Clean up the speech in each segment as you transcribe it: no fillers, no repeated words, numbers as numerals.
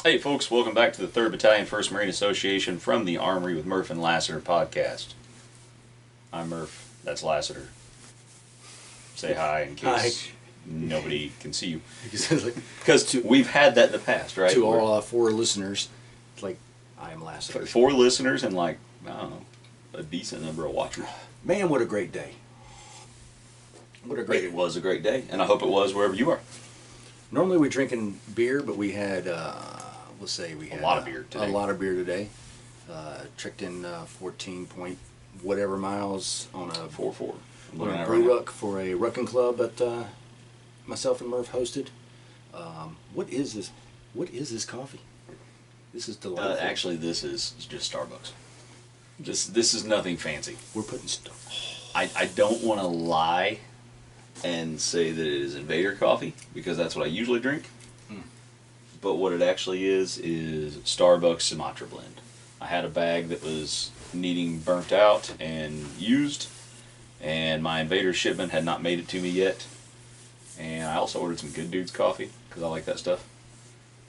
Hey folks, welcome back to the 3rd Battalion, 1st Marine Association From The Armory with Murph and Lassiter podcast. I'm Murph, that's Lassiter. Say hi in case nobody can see you. Because we've had that in the past, right? To all 4 listeners, it's like, I am Lassiter. 4 listeners and like, I don't know, a decent number of watchers. Man, what a great day. What a great day. It was a great day, and I hope it was wherever you are. Normally we're drinking beer, but we had, we'll say we had a lot of beer today. A lot of beer today. Trekked in 14 point whatever miles on a 4-4. On a brew ruck for a rucking club that myself and Murph hosted. What is this? What is this coffee? This is delightful. Actually, this is just Starbucks. This is nothing fancy. We're putting stuff. I don't want to lie and say that it is Invader coffee, because that's what I usually drink. But what it actually is Starbucks Sumatra blend. I had a bag that was needing burnt out and used, and my Invader shipment had not made it to me yet. And I also ordered some Good Dudes coffee, because I like that stuff.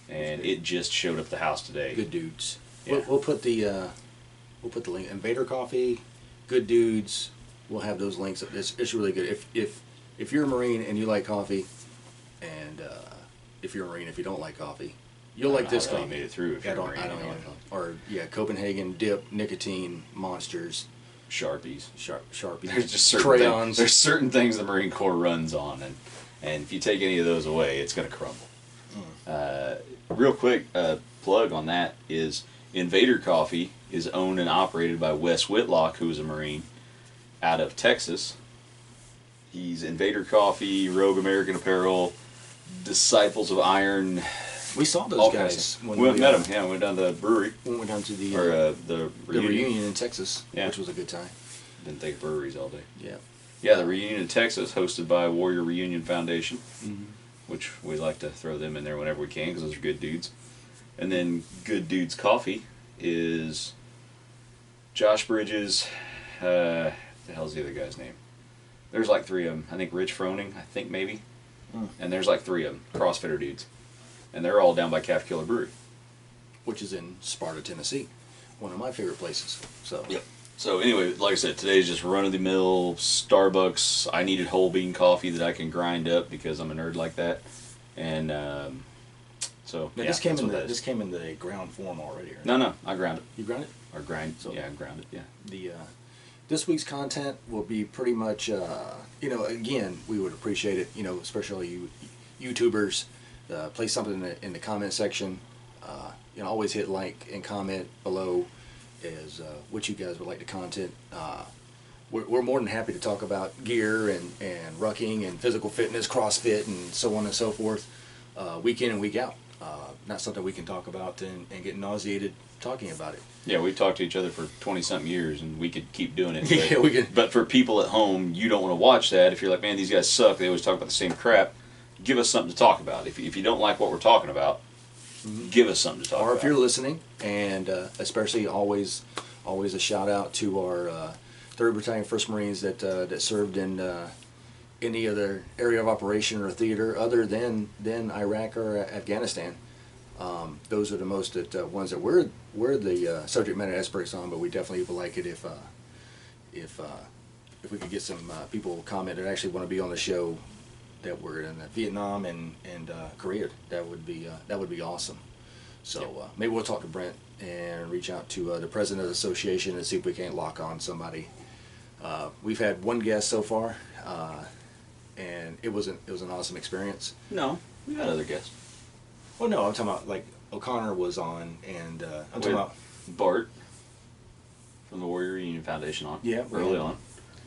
And it just showed up at the house today. Good Dudes. Yeah. We'll put the link. Invader coffee, Good Dudes. We'll have those links. It's really good. If you're a Marine and you like coffee, and if you're a Marine if you don't like coffee, you'll like this coffee. You made it through if you're a Marine. Or Copenhagen Dip, Nicotine, Monsters, Sharpies. Sharpies. There's just certain crayons. There's certain things the Marine Corps runs on, and if you take any of those away, it's going to crumble. Real quick plug on that is Invader Coffee is owned and operated by Wes Whitlock, who is a Marine out of Texas. He's Invader Coffee, Rogue American Apparel, Disciples of Iron. We saw those guys when we met them. Yeah, we went down to the brewery. We went down to the reunion in Texas, yeah, which was a good time. Didn't think of breweries all day. Yeah, the reunion in Texas, hosted by Warrior Reunion Foundation, which we like to throw them in there whenever we can because those are good dudes. And then Good Dudes Coffee is Josh Bridges. The hell's the other guy's name? There's like 3 of them. I think Rich Froning, maybe. And there's like 3 of them, CrossFitter dudes. And they're all down by Calf Killer Brewery, which is in Sparta, Tennessee. One of my favorite places. Yep. So anyway, like I said, today's just run-of-the-mill Starbucks. I needed whole bean coffee that I can grind up because I'm a nerd like that. And so now, yeah, this came in the ground form already. Right? No, I ground it. You ground it? Or grind? So, yeah, I ground it. Yeah. The this week's content will be pretty much, again, we would appreciate it, especially you YouTubers, place something in the comment section. Always hit like and comment below as what you guys would like to content. We're more than happy to talk about gear and rucking and physical fitness, CrossFit, and so on and so forth, week in and week out. Not something we can talk about and get nauseated talking about it. Yeah, we've talked to each other for 20-something years, and we could keep doing it. Yeah, we could. But for people at home, you don't want to watch that. If you're like, man, these guys suck, they always talk about the same crap, give us something to talk about. If you don't like what we're talking about, give us something to talk about. Or if you're listening, and especially always a shout out to our 3rd Battalion 1st Marines that served in any other area of operation or theater other than Iraq or Afghanistan. Those are the most ones that we're the subject matter experts on, but we definitely would like it if we could get some people comment that actually want to be on the show that were in Vietnam and Korea. That would be awesome. So maybe we'll talk to Brent and reach out to the president of the association and see if we can't lock on somebody. We've had 1 guest so far, and it was an awesome experience. No, we've had other guests. Well, no, I'm talking about like O'Connor was on, and I'm talking about Bart from the Warrior Reunion Foundation on. Yeah, early on.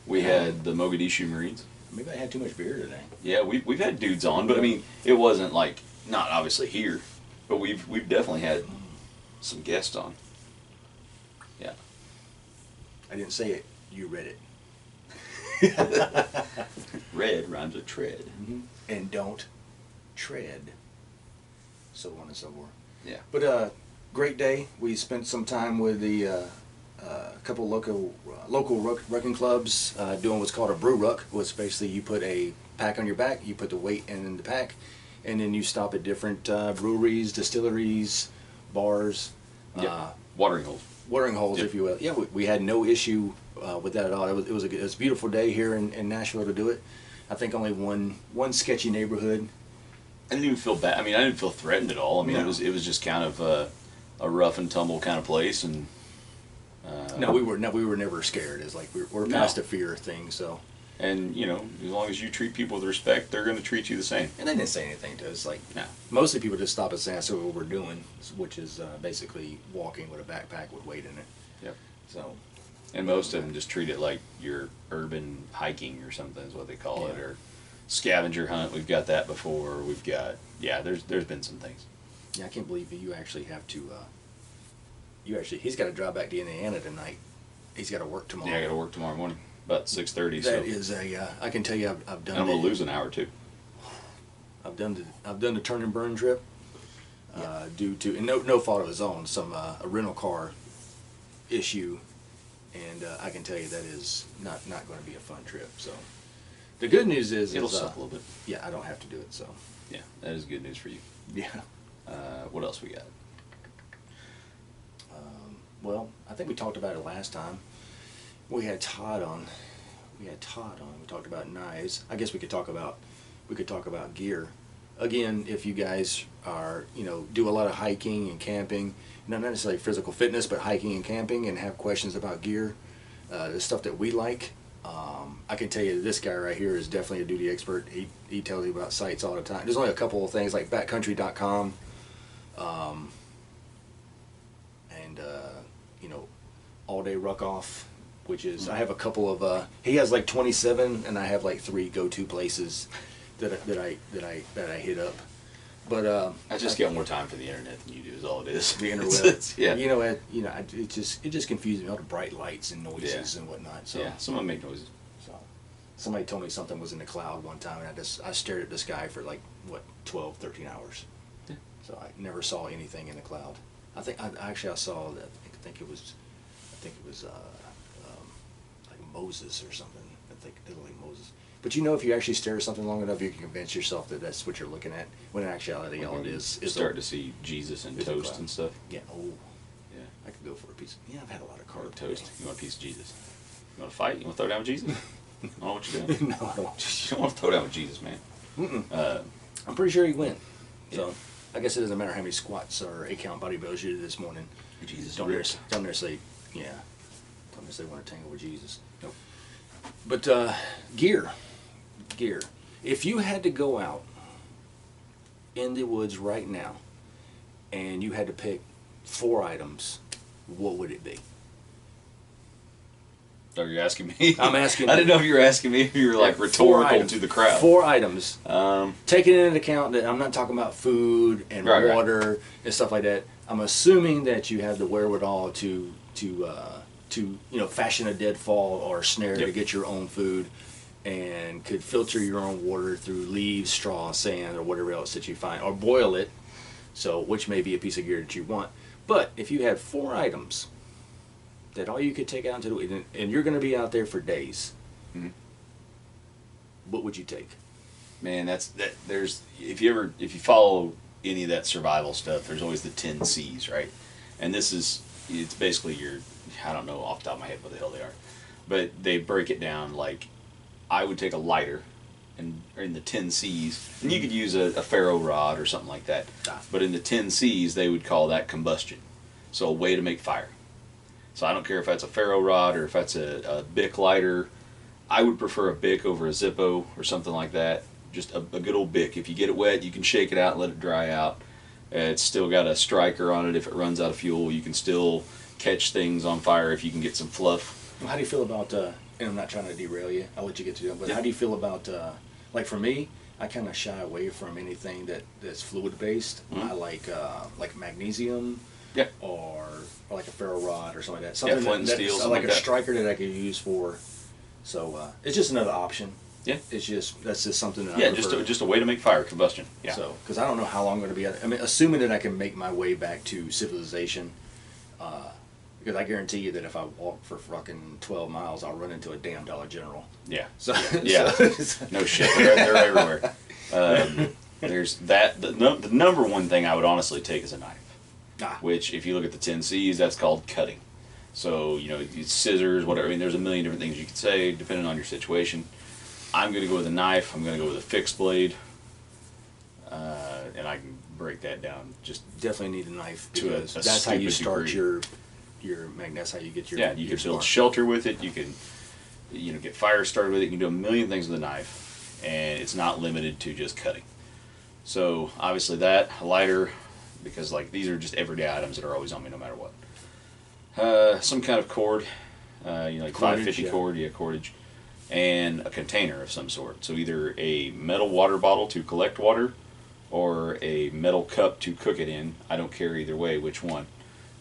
We had the Mogadishu Marines. Maybe I had too much beer today. Yeah, we've had dudes on, but I mean, it wasn't like, not obviously here, but we've definitely had some guests on. Yeah. I didn't say it. You read it. Red rhymes with tread. And don't tread. So on and so forth. Yeah. But great day. We spent some time with the couple local rucking clubs doing what's called a brew ruck, which basically you put a pack on your back, you put the weight in the pack, and then you stop at different breweries, distilleries, bars, watering holes. Watering holes, Yep. if you will. Yeah, we had no issue with that at all. It was a beautiful day here in Nashville to do it. I think only one sketchy neighborhood. I didn't even feel bad. I mean, I didn't feel threatened at all. I mean, No. it was just kind of a rough and tumble kind of place, and No, we were never scared. It's like we're past the fear thing. So, and you know, as long as you treat people with respect, they're going to treat you the same. and they didn't say anything to us. Like, No. mostly people just stop us and ask what we're doing, which is basically walking with a backpack with weight in it. Yep. So, And most of them just treat it like your urban hiking or something is what they call it, Yeah. or scavenger hunt. We've got that before. We've got there's been some things. yeah, I can't believe that you actually have to. He's got to drive back to Indiana tonight. He's got to work tomorrow. Yeah, I got to work tomorrow morning about 6:30. So That is I can tell you, I've done. and I'm gonna it. lose an hour too. I've done the turn and burn trip. Due to and no fault of his own, some a rental car issue, and I can tell you that is not going to be a fun trip. So, the good news is It'll suck a little bit. Yeah, I don't have to do it. So, Yeah, that is good news for you. yeah. What else we got? Well, I think we talked about it last time. We had Todd on. We talked about knives. I guess we could talk about gear. Again, if you guys are, do a lot of hiking and camping, not necessarily physical fitness, but hiking and camping, and have questions about gear, the stuff that we like, I can tell you this guy right here is definitely a duty expert. He tells you about sites all the time. There's only a couple of things like backcountry.com, and All Day Ruck Off, which is I have a couple of. He has like 27, and I have like 3 go-to places that I hit up. But I just got more time for the internet than you do. Is all it is. the interweb. Yeah. It just confuses me, all the bright lights and noises and whatnot. So Yeah. Some of them make noises. so somebody told me something was in the cloud one time, and I stared at the sky for like 12, 13 hours. Yeah. So I never saw anything in the cloud. I saw that. I think it was like Moses or something. I think it looked like Moses. But if you actually stare at something long enough, you can convince yourself that that's what you're looking at. When in actuality, all it is start to see Jesus and is a toast cloud. and stuff. Yeah. Oh, Yeah. I could go for a piece. Yeah, I've had a lot of carb Toast. You want a piece of Jesus? You want to fight? You want to throw down with Jesus? I don't know what you're doing. No, I don't. You don't want to throw down with Jesus, man. I'm pretty sure he went. Yeah. So I guess it doesn't matter how many squats or 8-count body builds you did this morning. Jesus Don't ripped. dare say want to tangle with Jesus. Nope. But gear. If you had to go out in the woods right now and you had to pick 4 items, what would it be? Oh, you're asking me? I'm asking I you. didn't know if you were asking me if you were like Four rhetorical items. to the crowd. 4 items. Um, Taking into account that I'm not talking about food and Right. water and stuff like that. I'm assuming that you have the wherewithal to fashion a deadfall or a snare to Yep. get your own food, and could filter your own water through leaves, straw, sand, or whatever else that you find, or boil it. So, which may be a piece of gear that you want. But if you had 4 items that all you could take out into the woods, and you're going to be out there for days, Mhm. what would you take? Man, there's if you follow any of that survival stuff, there's always the 10 C's, right? And it's basically I don't know off the top of my head what the hell they are, but they break it down like I would take a lighter and in the 10 C's, and you could use a ferro rod or something like that. But in the 10 C's, they would call that combustion. So a way to make fire. So I don't care if that's a ferro rod or if that's a Bic lighter. I would prefer a Bic over a Zippo or something like that. Just a good old Bic. If you get it wet, you can shake it out and let it dry out. It's still got a striker on it. If it runs out of fuel, you can still catch things on fire if you can get some fluff. How do you feel about, and I'm not trying to derail you, I'll let you get to it, but Yeah. how do you feel about, like for me, I kind of shy away from anything that's fluid based. Mhm. I like magnesium, Yeah. or like a ferro rod or something like that. Yeah, Something flint and steel, something like like a that. striker that I could use for. So it's just another option. Yeah. That's just something that I Yeah, prefer. just a way to make fire, combustion. Yeah. So, because I don't know how long I'm going to be at. I mean, assuming that I can make my way back to civilization, because I guarantee you that if I walk for fucking 12 miles, I'll run into a damn Dollar General. Yeah. So, Yeah. No shit. They're everywhere. There's that. The number one thing I would honestly take is a knife. which if you look at the 10 C's, that's called cutting. So, you know, it's scissors, whatever. I mean, there's a million different things you could say depending on your situation. I'm going to go with a knife. I'm going to go with a fixed blade. And I can break that down. Just definitely need a knife to because a that's how you start degree. your magnet. That's how you get your you can build shelter with it. You can, you know, get fire started with it. You can do a million things with a knife, and it's not limited to just cutting. So obviously that, a lighter, because like these are just everyday items that are always on me no matter what. Some kind of cord, you know, like Cordage, 550 cord, cordage, and a container of some sort. So either a metal water bottle to collect water, or a metal cup to cook it in. I don't care either way which one,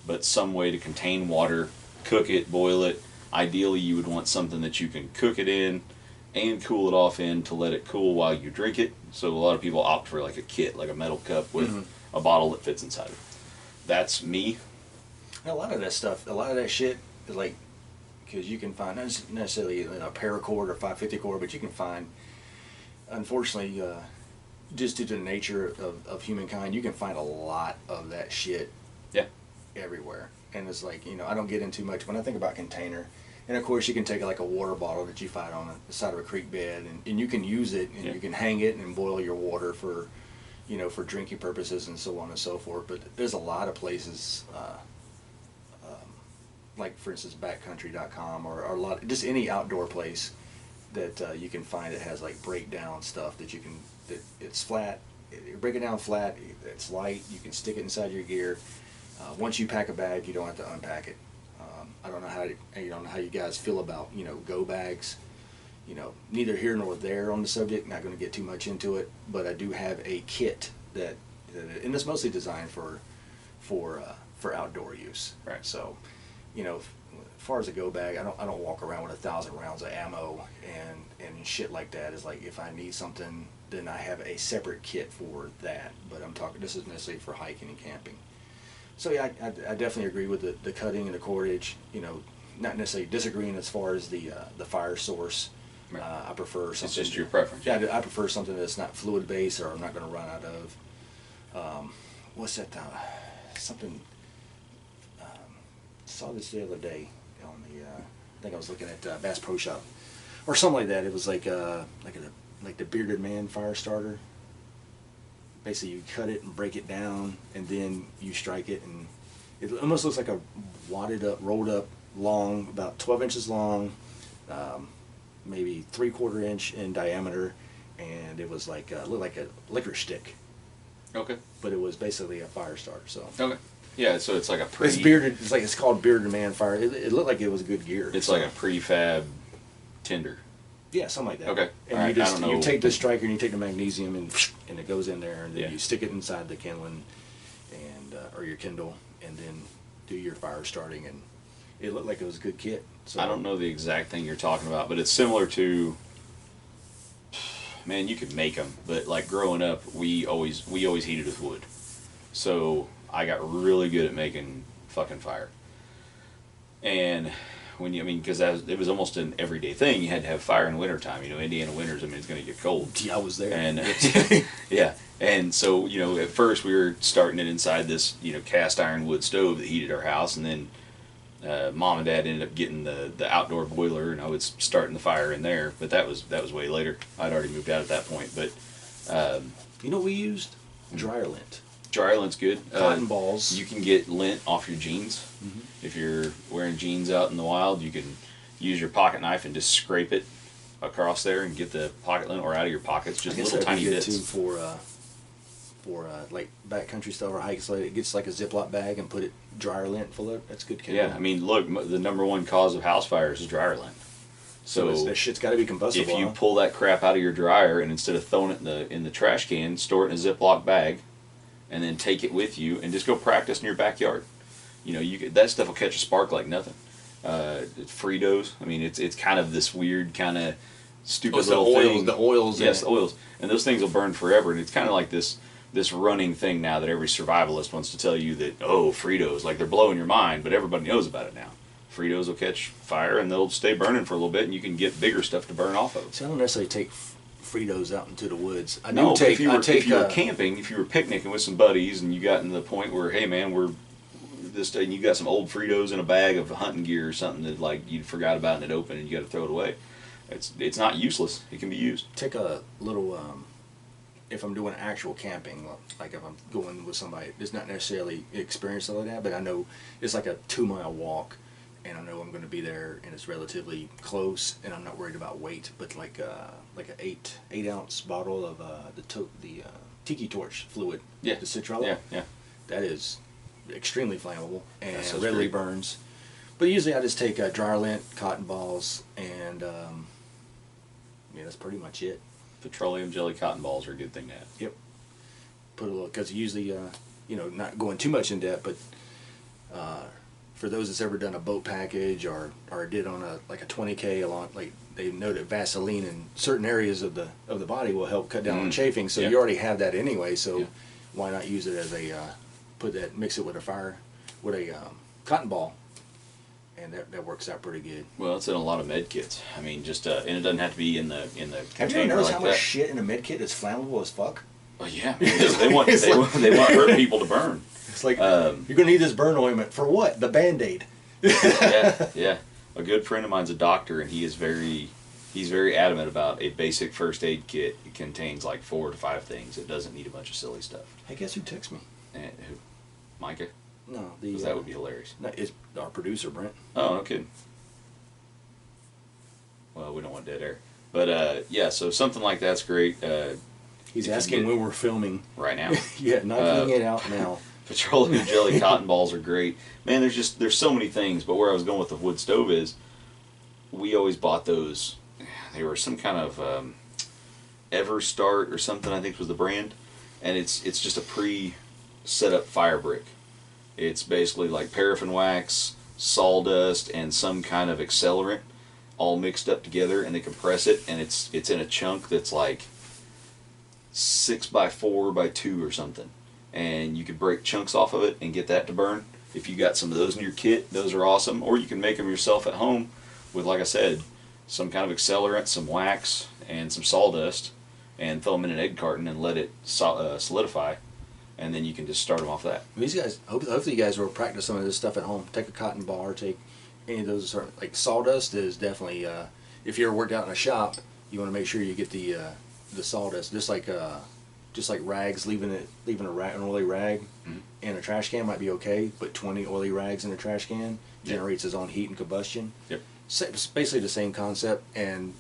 but some way to contain water, cook it, boil it. Ideally you would want something that you can cook it in and cool it off in to let it cool while you drink it. So a lot of people opt for like a kit, like a metal cup with a bottle that fits inside it. That's me. A lot of that stuff, a lot of that shit is like, because you can find, not necessarily a paracord or 550 cord, but you can find, unfortunately, just due to the nature of humankind, you can find a lot of that shit everywhere. And it's like, you know, I don't get into much when I think about container. And of course you can take like a water bottle that you find on the side of a creek bed and you can use it and you can hang it and boil your water for, you know, for drinking purposes and so on and so forth. But there's a lot of places, like for instance backcountry.com or a lot, just any outdoor place that you can find that has like breakdown stuff that you can, that it's flat, you break it down flat, it's light, you can stick it inside your gear. Once you pack a bag, you don't have to unpack it. I don't know how you guys feel about, you know, go bags. You know, neither here nor there on the subject. Not going to get too much into it, but I do have a kit that and it's mostly designed for outdoor use. Right. So, you know, as far as a go bag, I don't walk around with 1,000 rounds of ammo and shit like that. It's like if I need something, then I have a separate kit for that. But I'm talking, this is necessarily for hiking and camping. So yeah, I definitely agree with the cutting and the cordage. You know, not necessarily disagreeing as far as the fire source. Right. I prefer something. It's just your preference. Yeah, I prefer something that's not fluid based or I'm not going to run out of. What's that? Something. Saw this the other day on the. I think I was looking at Bass Pro Shop or something like that. It was like the Bearded Man fire starter. Basically, you cut it and break it down, and then you strike it, and it almost looks like a wadded up, rolled up, long, about 12 inches long, maybe 3/4 inch in diameter, and it was like looked like a licorice stick. Okay. But it was basically a fire starter. So. Okay. Yeah, so it's like a It's bearded. It's called Bearded Man fire. It looked like it was good gear. It's like a prefab tinder. Yeah, something like that. Okay. And I don't know. you take the striker and you take the magnesium and it goes in there and then Yeah. you stick it inside the kindling and or your Kindle and then do your fire starting and it looked like it was a good kit. So I don't know the exact thing you're talking about, but it's similar to. Man, you could make them, but like growing up, we always heated with wood, so I got really good at making fucking fire. And when because it was almost an everyday thing. You had to have fire in the wintertime. You know, Indiana winters, I mean, it's going to get cold. Yeah, I was there. And yeah, and so at first we were starting it inside this cast iron wood stove that heated our house, and then Mom and Dad ended up getting the outdoor boiler, and I was starting the fire in there. But that was way later. I'd already moved out at that point. But you know what we used? Dryer lint. Dryer lint's good. Cotton balls. You can get lint off your jeans. Mm-hmm. If you're wearing jeans out in the wild, you can use your pocket knife and just scrape it across there and get the pocket lint or out of your pockets. Just little tiny bits. Too for like backcountry stuff or hikes. Like it gets like a Ziploc bag and put it dryer lint full of. That's good. Yeah, I mean, look, the number one cause of house fires is dryer lint. So that shit's got to be combustible. If you pull that crap out of your dryer and instead of throwing it in the trash can, store it in a Ziploc bag. And then take it with you and just go practice in your backyard. That stuff will catch a spark like nothing. Fritos, I mean, it's kind of this weird, kind of stupid little thing. The oils. Yes, the oils, and those things will burn forever. And it's kind of like this running thing now that every survivalist wants to tell you that Fritos, like they're blowing your mind, but everybody knows about it now. Fritos will catch fire and they'll stay burning for a little bit, and you can get bigger stuff to burn off of. So I don't necessarily take Fritos out into the woods. If you were camping, if you were picnicking with some buddies, and you got to the point where, hey man, we're this, and you got some old Fritos in a bag of hunting gear or something that like you forgot about and it opened and you got to throw it away. It's not useless. It can be used. Take a little. If I'm doing actual camping, like if I'm going with somebody that's not necessarily experienced like that, but I know it's like a 2-mile walk, and I know I'm going to be there, and it's relatively close, and I'm not worried about weight. But like an 8-ounce bottle of the tiki torch fluid, Yeah. the citronella. Yeah, yeah. That is extremely flammable and sounds readily great. burns. But usually I just take dryer lint, cotton balls, and yeah, that's pretty much it. Petroleum jelly cotton balls are a good thing to have. Yep. Put a little, because usually, not going too much in depth, but for those that's ever done a boat package or did on a 20K along, like they know that Vaseline in certain areas of the body will help cut down on chafing. So Yeah. you already have that anyway. So Yeah. why not use it as mix it with a cotton ball, and that works out pretty good. Well, it's in a lot of med kits. I mean, just and it doesn't have to be in the Have you ever container noticed like how much that. shit in a med kit is flammable as fuck? Oh yeah, because they want hurt people to burn. It's like you're gonna need this burn ointment for what? The Band-Aid. Yeah. A good friend of mine's a doctor, and he's very adamant about a basic first aid kit. It contains like 4 to 5 things. It doesn't need a bunch of silly stuff. Hey, guess who texted me? And who? Micah? No, Because that would be hilarious. No, it's our producer Brent. Oh, no kidding. Well, we don't want dead air. But yeah, so something like that's great. He's if you asking get- when we're filming. Right now. Yeah, knocking it out now. Petroleum jelly cotton balls are great. Man, there's so many things, but where I was going with the wood stove is we always bought those. They were some kind of Everstart or something, I think was the brand, and it's just a pre-set up fire brick. It's basically like paraffin wax, sawdust, and some kind of accelerant all mixed up together, and they compress it, and it's in a chunk that's like 6x4x2 or something. And you could break chunks off of it and get that to burn. If you got some of those in your kit, those are awesome. Or you can make them yourself at home with, like I said, some kind of accelerant, some wax, and some sawdust, and throw them in an egg carton and let it solidify, and then you can just start them off that. These guys, hopefully you guys will practice some of this stuff at home. Take a cotton ball or take any of those like sawdust is definitely. If you're worked out in a shop, you want to make sure you get the sawdust, just like rags, leaving an oily rag in a trash can might be okay, but 20 oily rags in a trash can generates its own heat and combustion. Yep. It's basically the same concept, and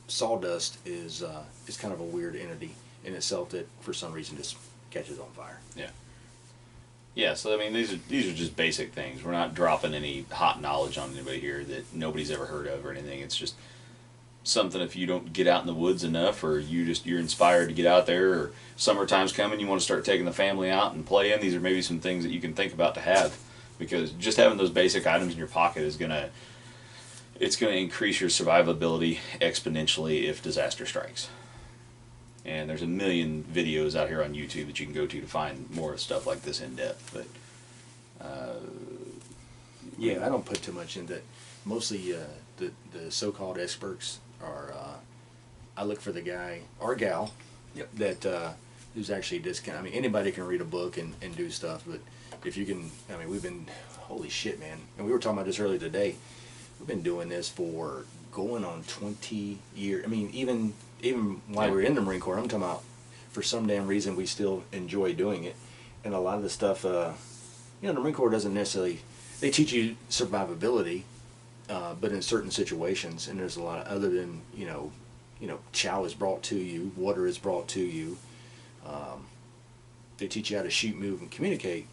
sawdust is kind of a weird entity in itself that for some reason just catches on fire. Yeah. Yeah, so I mean these are just basic things. We're not dropping any hot knowledge on anybody here that nobody's ever heard of or anything. It's just something if you don't get out in the woods enough, or you're inspired to get out there, or summertime's coming, you want to start taking the family out and playing. These are maybe some things that you can think about to have, because just having those basic items in your pocket is gonna increase your survivability exponentially if disaster strikes. And there's a million videos out here on YouTube that you can go to find more stuff like this in depth. But Yeah, I don't put too much into it. Mostly the so-called experts are. I look for the guy or gal that who's actually I mean, anybody can read a book and do stuff, but if you can, I mean, we've been, holy shit, man. And we were talking about this earlier today. We've been doing this for going on 20 years. I mean, even while we were in the Marine Corps, I'm talking about for some damn reason we still enjoy doing it. And a lot of the stuff, the Marine Corps doesn't necessarily, they teach you survivability, but in certain situations, and there's a lot of, other than, chow is brought to you, water is brought to you, they teach you how to shoot, move, and communicate,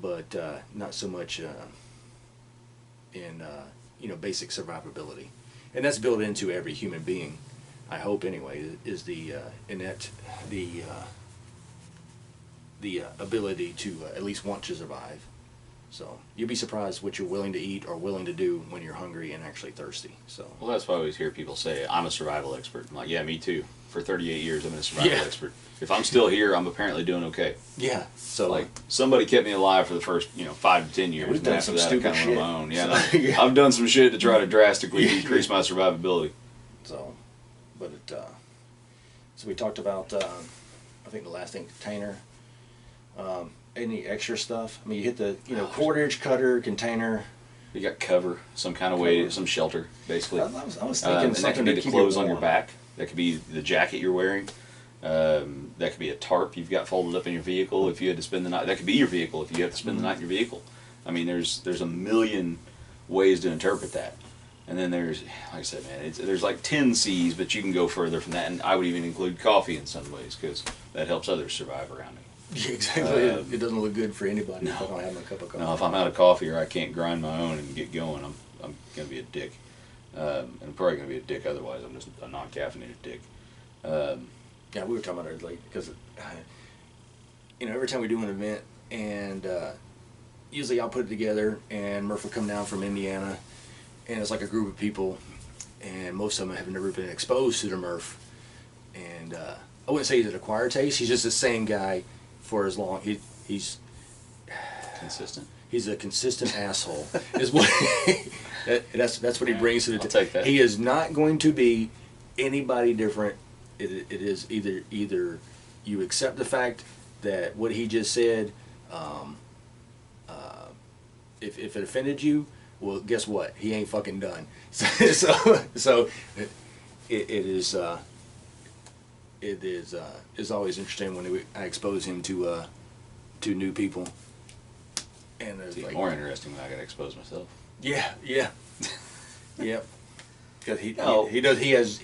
but not so much in basic survivability. And that's built into every human being, I hope anyway, is the ability to at least want to survive. So you'd be surprised what you're willing to eat or willing to do when you're hungry and actually thirsty. So well, that's why I always hear people say, I'm a survival expert. I'm like, yeah, me too. For 38 years, I've been a survival expert. If I'm still here, I'm apparently doing okay. yeah. So Like, somebody kept me alive for the first, 5 to 10 years. we've and done after some that, stupid I kind of shit. went on my own. Yeah, So, yeah. I've done some shit to try to drastically decrease my survivability. So, but so we talked about, I think the last thing, container. any extra stuff? I mean, you hit the quarter-inch cutter, container. You got cover, some kind of way, some shelter, basically. I was thinking and that could something be to the keep clothes it on your warm. back. That could be the jacket you're wearing. That could be a tarp you've got folded up in your vehicle if you had to spend the night. That could be your vehicle if you have to spend the night in your vehicle. I mean, there's a million ways to interpret that. And then there's, like I said, man, there's like 10 C's, but you can go further from that. And I would even include coffee in some ways because that helps others survive around me. Yeah, exactly. It doesn't look good for anybody if I don't have my cup of coffee. No, if I'm out of coffee or I can't grind my own and get going, I'm going to be a dick. And I'm probably going to be a dick otherwise. I'm just a non-caffeinated dick. Yeah, we were talking about it lately because, every time we do an event, and usually I'll put it together, and Murph will come down from Indiana, and it's like a group of people, and most of them have never been exposed to the Murph. And I wouldn't say he's an acquired taste. He's just the same guy for as long. He's Consistent. He's a consistent asshole. Is what that's what he brings to the I'll take that. He is not going to be anybody different. It is either you accept the fact that what he just said, if it offended you, well, guess what? He ain't fucking done. So it is always interesting when I expose him to new people. And It's it's even like, more interesting when I got to expose myself. yeah, yep. Because No. he has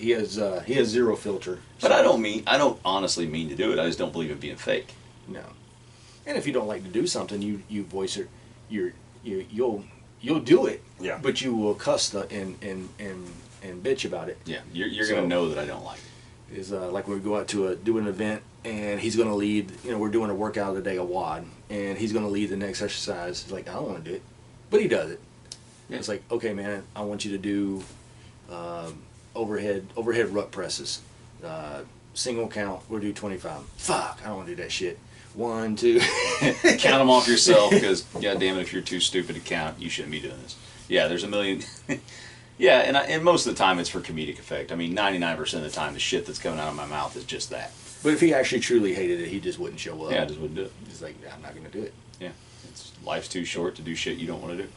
zero filter. But I don't honestly mean to do it. I just don't believe in being fake. No. And if you don't like to do something, you voice it. You'll do it. Yeah. But you will cuss and bitch about it. Yeah, you're So- going to know that I don't like it. Is like when we go out to do an event and he's going to lead. We're doing a workout of the day, a WOD, and he's going to lead the next exercise. He's like, I don't want to do it, but he does it. Yeah. It's like, okay, man, I want you to do overhead ruck presses, single count. We'll do 25. Fuck, I don't want to do that shit. 1, 2. Count them off yourself because, God damn it, if you're too stupid to count, you shouldn't be doing this. Yeah, there's a million. Yeah, and most of the time it's for comedic effect. I mean, 99% of the time the shit that's coming out of my mouth is just that. But if he actually truly hated it, he just wouldn't show up. Yeah, I just wouldn't do it. He's like, I'm not going to do it. Yeah, life's too short to do shit you don't want to do.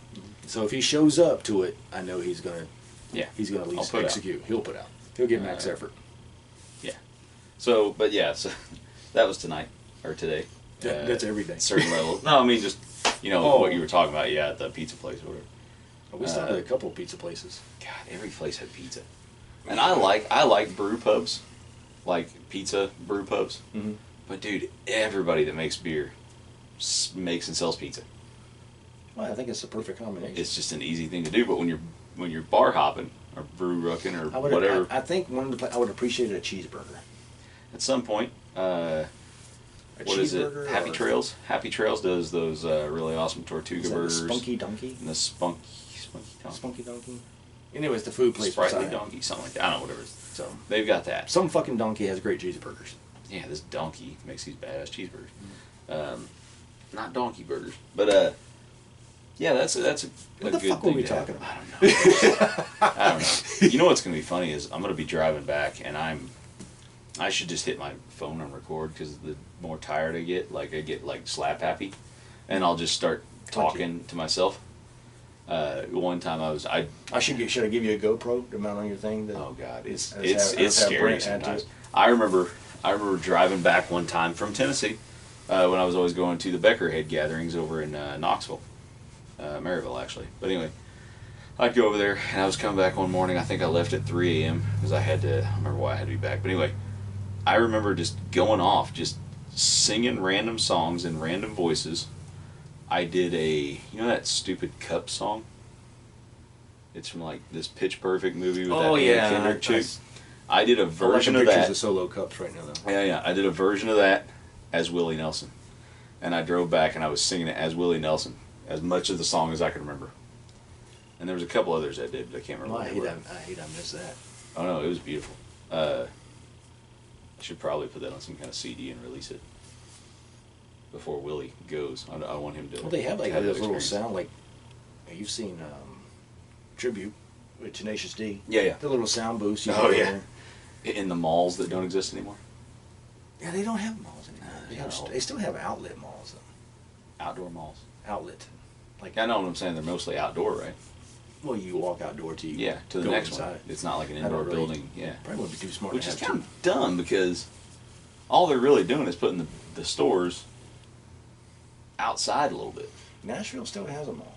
So if he shows up to it, I know he's going to. Yeah, He's going to at I'll least put out. execute. He'll put out. He'll give max effort. Yeah. So that was tonight or today. That's every day. Certain level. No, I mean just what you were talking about. Yeah, at the pizza place or whatever. We stopped at a couple of pizza places. God, every place had pizza, and I like brew pubs, like pizza brew pubs. Mm-hmm. But dude, everybody that makes beer makes and sells pizza. Well, I think it's the perfect combination. It's just an easy thing to do. But when you're bar hopping or brew rucking or whatever, I think I would appreciate a cheeseburger. at some point, what is it? cheeseburger Happy or- Trails. Happy Trails does those really awesome Tortuga Is that the burgers. Spunky Donkey? And the spunky donkey. Spunky Donkey? Anyways, the food place Sprightly beside it. donkey, something like that. I don't know, whatever it is. So, They've got that. some fucking donkey has great cheeseburgers. Yeah, this donkey makes these badass cheeseburgers. Not donkey burgers, but yeah, that's a What good the fuck were thing we to have. talking about? I don't know. You know what's gonna be funny is I'm gonna be driving back and I should just hit my phone and record because the more tired I get like slap happy, and I'll just start talking to myself. One time Should I give you a GoPro to mount on your thing? oh god, it's I just have scary Brent add to sometimes. it. I remember driving back one time from Tennessee when I was always going to the Beckerhead gatherings over in Knoxville, Maryville actually. But anyway, I'd go over there and I was coming back one morning. I think I left at 3 a.m. because I don't remember why I had to be back. But anyway, I remember just going off, just singing random songs in random voices. I did that stupid Cup song? It's from like this Pitch Perfect movie with that Anna Kendrick chick. I did a version of pictures that. of Solo Cups right now, though. Yeah. I did a version of that as Willie Nelson. And I drove back and I was singing it as Willie Nelson. As much of the song as I could remember. And there was a couple others that did, but I can't remember. Well, what they I were. hate I missed that. Oh no, it was beautiful. I should probably put that on some kind of CD and release it before Willie goes. I want him to. Well, they have like that those little experience. sound like you've seen Tribute with Tenacious D. Yeah. The little sound booths. You Oh, go yeah. there. In the malls that don't exist anymore. Yeah, they don't have malls anymore. No. They still have outlet malls though. Outdoor malls. outlet. Like, I know what I'm saying. They're mostly outdoor, right? well, you walk outdoor to you. Yeah, to the go next inside. one. It's not like an I don't indoor really- building. Yeah. Probably wouldn't be too smart. Which to is have kind of dumb because all they're really doing is putting the stores outside a little bit. Nashville still has a mall.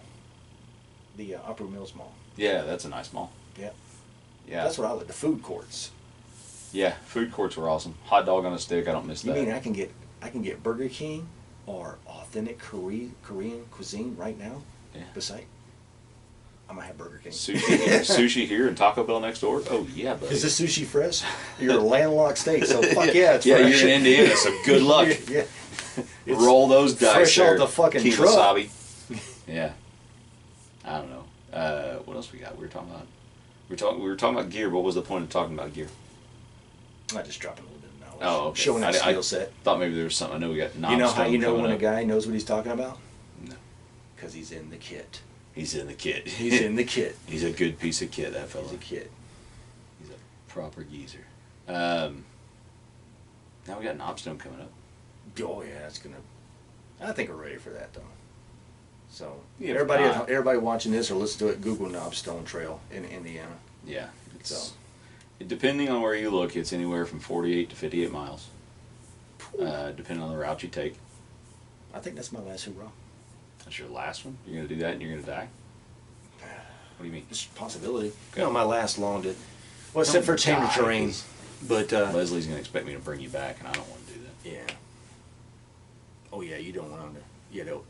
The Upper Mills Mall. Yeah, that's a nice mall. Yeah. Yeah. That's what I like. The food courts. Yeah, food courts were awesome. Hot dog on a stick, I don't miss You that. mean I can get Burger King or authentic Korean cuisine right now? Yeah. Beside, I might have Burger King. Sushi here and Taco Bell next door? Oh, yeah, buddy. Is the sushi fresh? You're a landlocked state, so fuck yeah, it's yeah, fresh. you're in Indiana, so good luck. Yeah. It's Roll those dice fresh there, off the fucking King truck. Wasabi. Yeah. I don't know. What else we got? We were talking about gear. What was the point of talking about gear? I just dropping a little bit of knowledge. Oh, okay. Showing that I skill set. thought maybe there was something. I know we got You know how you know coming when up. a guy knows what he's talking about? No. Because he's in the kit. He's in the kit. He's in the kit. He's a good piece of kit, that fella. He's a kid. He's a proper geezer. Now we got Knobstone coming up. Oh yeah, that's gonna. I think we're ready for that though. So Yeah, everybody watching this or listen to it, Google Knobstone Trail in Indiana. Yeah. It's, So depending on where you look, it's anywhere from 48 to 58 miles. Depending on the route you take. I think that's my last hoorah. That's your last one? You're going to do that and you're going to die? What do you mean? It's a possibility. Okay. No, my last long did. Well, except for Don't tame die, terrain, 'cause but Leslie's going to expect me to bring you back, and I don't want to do that. yeah. Oh yeah, you don't want to. You know,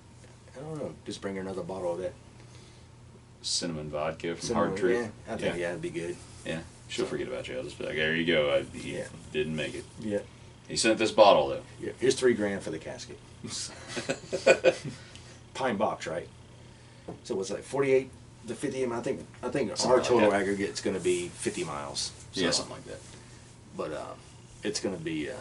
I don't know. Just bring her another bottle of that Cinnamon vodka from cinnamon. Hard Truth. Yeah, I think yeah, it'd be good. Yeah. She'll forget about you. I'll just be like, there you go. He Yeah. didn't make it. Yeah. He sent this bottle, though. Yeah. Here's $3,000 for the casket. Pine box, right? So what's like 48 to 50? I think Something our like total that. aggregate's going to be 50 miles. So, Yeah, something like that. But it's going to be a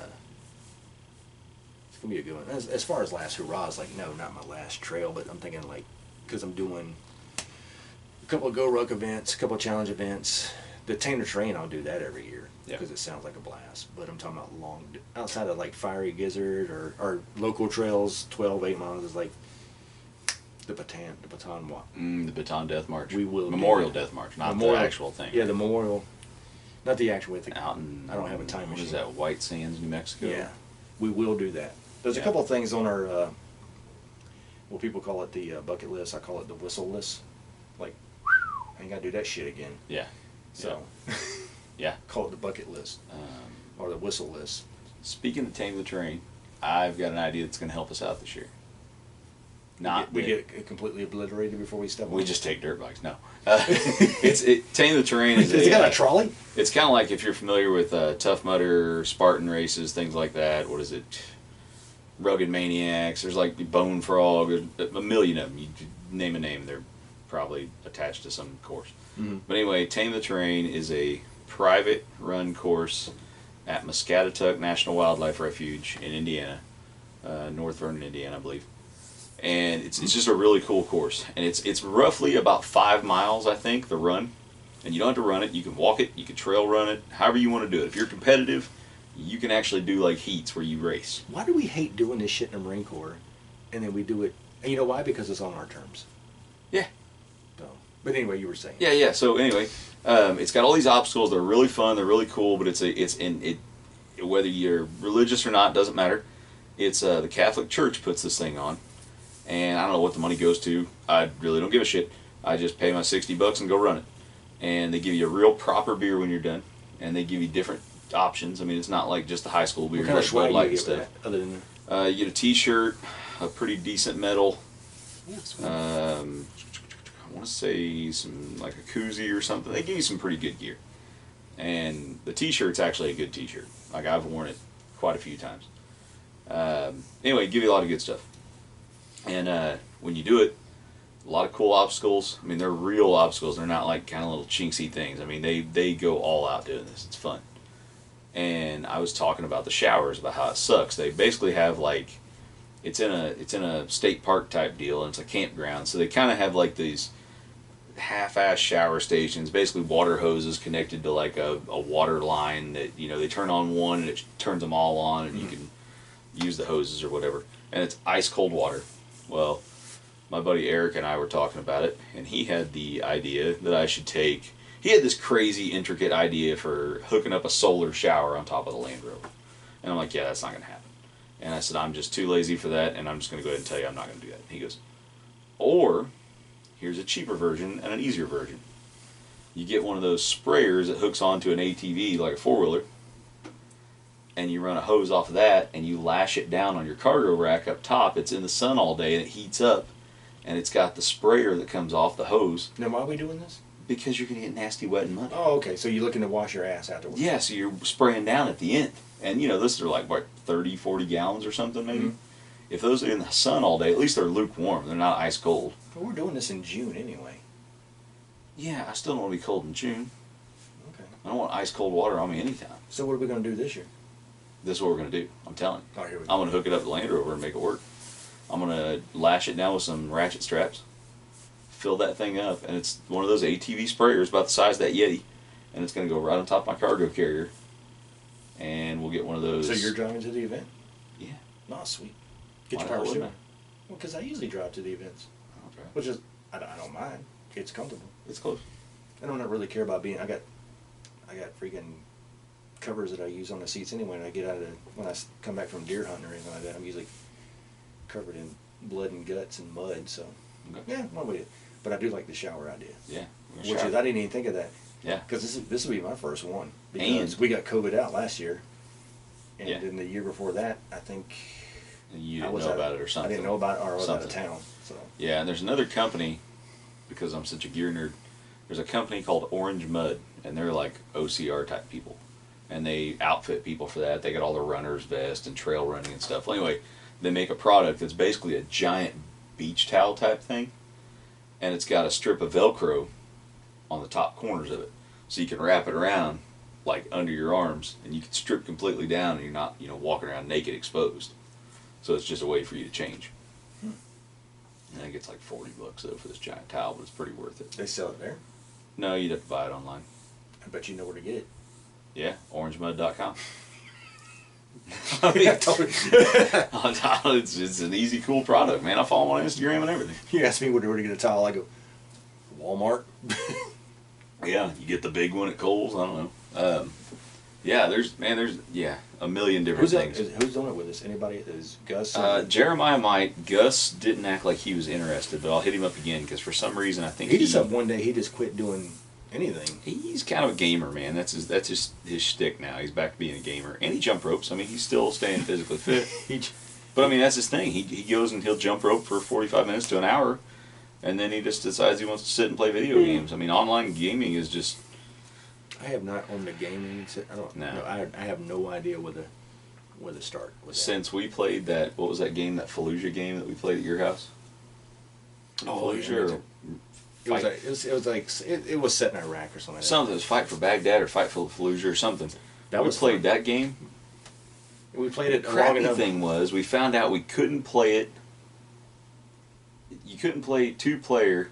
good one. As far as last hurrahs, like no, not my last trail, but I'm thinking like because I'm doing a couple of Go Ruck events, a couple of challenge events. The Tainer Terrain, I'll do that every year Yeah. because it sounds like a blast. But I'm talking about long, outside of like Fiery Gizzard or local trails, 12, 8 miles is like the Baton Walk. The Baton Death March. We will do Memorial that. Death March, not Memorial. the actual thing. Yeah, the memorial, not the actual. Out in, I don't have a time what is machine. that, White Sands, New Mexico? Yeah, we will do that. There's a Yeah. couple of things on our, well, people call it the bucket list. I call it the whistle list. Like, I ain't got to do that shit again. Yeah. So, Yeah. call it the bucket list or the whistle list. Speaking of Tame the Terrain, I've got an idea that's going to help us out this year. We get it completely obliterated before we step on We it. just take dirt bikes. No, Tame the Terrain is. Has it got a trolley? It's kind of like if you're familiar with Tough Mudder, Spartan races, things like that. What is it? Rugged Maniacs. There's like Bone Frog. There's a million of them. You name a name, they're probably attached to some course. Mhm. But anyway, Tame the Terrain is a private run course at Muscatatuck National Wildlife Refuge in Indiana, North Vernon, Indiana, I believe. And it's just a really cool course, and it's roughly about 5 miles, I think, the run. And you don't have to run it. You can walk it. You can trail run it. However you want to do it. If you're competitive, you can actually do like heats where you race. Why do we hate doing this shit in the Marine Corps, and then we do it? And you know why? Because it's on our terms. Yeah. So, but anyway, you were saying. Yeah. So anyway, it's got all these obstacles. They're really fun. They're really cool. But whether you're religious or not doesn't matter. It's the Catholic Church puts this thing on, and I don't know what the money goes to. I really don't give a shit. I just pay my $60 and go run it. And they give you a real proper beer when you're done, and they give you different options. I mean, it's not like just the high school beer. What kind of like swag Bud do Light you and get with stuff. that? Other than You get a T-shirt, a pretty decent medal. I want to say some like a koozie or something. They give you some pretty good gear, and the T-shirt's actually a good T-shirt. Like I've worn it quite a few times. Anyway, give you a lot of good stuff, and when you do it, a lot of cool obstacles. I mean, they're real obstacles. They're not like kind of little chinksy things. I mean, they go all out doing this. It's fun. And I was talking about the showers, about how it sucks. They basically have like, it's in a state park type deal, and it's a campground. So they kind of have like these half-ass shower stations, basically water hoses connected to like a water line that, you know, they turn on one and it turns them all on, and you can use the hoses or whatever. And it's ice cold water. Well, my buddy Eric and I were talking about it, and he had the idea that I should take. He had this crazy, intricate idea for hooking up a solar shower on top of the Land Rover. And I'm like, yeah, that's not going to happen. And I said, I'm just too lazy for that, and I'm just going to go ahead and tell you I'm not going to do that. And he goes, or here's a cheaper version and an easier version. You get one of those sprayers that hooks onto an ATV like a four-wheeler, and you run a hose off of that, and you lash it down on your cargo rack up top. It's in the sun all day, and it heats up, and it's got the sprayer that comes off the hose. Now, why are we doing this? Because you're going to get nasty, wet, and muddy. Oh, okay. So you're looking to wash your ass afterwards. Yeah, so you're spraying down at the end. And, you know, those are like, what, 30, 40 gallons or something, maybe? Mm-hmm. If those are in the sun all day, at least they're lukewarm. They're not ice cold. But we're doing this in June anyway. Yeah, I still don't want to be cold in June. Okay. I don't want ice cold water on me anytime. So what are we going to do this year? This is what we're going to do. I'm telling you. Oh, here we go. I'm going to hook it up to the Land Rover and make it work. I'm going to lash it down with some ratchet straps, fill that thing up, and it's one of those ATV sprayers about the size of that Yeti, and it's going to go right on top of my cargo carrier, and we'll get one of those. So you're driving to the event? Yeah. No, sweet. Get Why your power not, steering. wouldn't Well, because I usually drive to the events. Okay. Which is, I don't mind. It's comfortable. It's close. I don't really care about being, I got freaking covers that I use on the seats anyway, and I get out of the, when I come back from deer hunting or anything like that, I'm usually covered in blood and guts and mud, so, Okay. yeah, one way. But I do like the shower idea. Yeah. Which is, I didn't even think of that. Yeah. Because this will be my first one. Because And we got COVID out last year. And Yeah. then the year before that, I think And you didn't know about it or something. I didn't know about it, or I was out of Something. town. So Yeah, and there's another company, because I'm such a gear nerd, there's a company called Orange Mud, and they're like OCR type people. And they outfit people for that. They got all the runner's vest and trail running and stuff. Well, anyway, they make a product that's basically a giant beach towel type thing, and it's got a strip of Velcro on the top corners of it. So you can wrap it around like under your arms, and you can strip completely down, and you're not, you know, walking around naked exposed. So it's just a way for you to change. I think it's like $40 though for this giant towel, but it's pretty worth it. they sell it there. No, you'd have to buy it online. I bet you know where to get it. Yeah, orangemud.com. I mean, I told you. It's an easy, cool product, man. I follow them on Instagram and everything. You ask me where to get a towel, I go, Walmart. Yeah, you get the big one at Kohl's. I don't know. Yeah, there's a million different things. Who's doing it with us? Anybody? Is Gus? Jeremiah might. Gus didn't act like he was interested, but I'll hit him up again because for some reason I think he just up one day. He just quit doing anything. He's kind of a gamer, man. That's his shtick now. He's back to being a gamer, and he jump ropes. I mean, he's still staying physically fit. But I mean, that's his thing. He goes and he'll jump rope for 45 minutes to an hour, and then he just decides he wants to sit and play video games. I mean, online gaming is just. I have not owned a gaming. I don't. No. I have no idea where to start with that. Since we played that, what was that game? That Fallujah game that we played at your house. Fallujah. It was set in Iraq or something. Like Something. It was Fight for Baghdad or Fight for Fallujah or something. That we was played fun. that game. We played it The long crappy enough. thing was we found out we couldn't play it. You couldn't play 2-player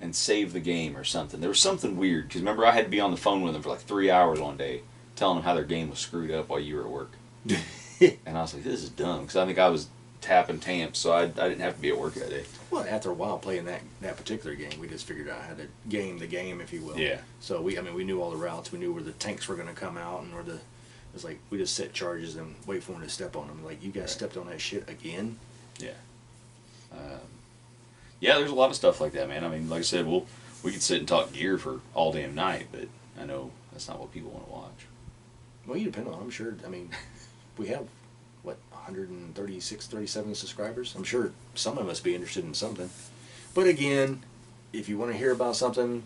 and save the game or something. There was something weird because remember I had to be on the phone with them for like 3 hours one day, telling them how their game was screwed up while you were at work. And I was like, this is dumb because I think I was tapping tamps, so I didn't have to be at work that day. Well, after a while playing that particular game, we just figured out how to game the game, if you will. Yeah. So we knew all the routes. We knew where the tanks were going to come out and it was like we just set charges and wait for them to step on them. Like, you guys stepped on that shit again. Yeah. Yeah, there's a lot of stuff like that, man. I mean, like I said, we could sit and talk gear for all damn night, but I know that's not what people want to watch. Well, you depend on. I'm sure. I mean, we have 136, 37 subscribers. I'm sure some of us be interested in something. But again, if you want to hear about something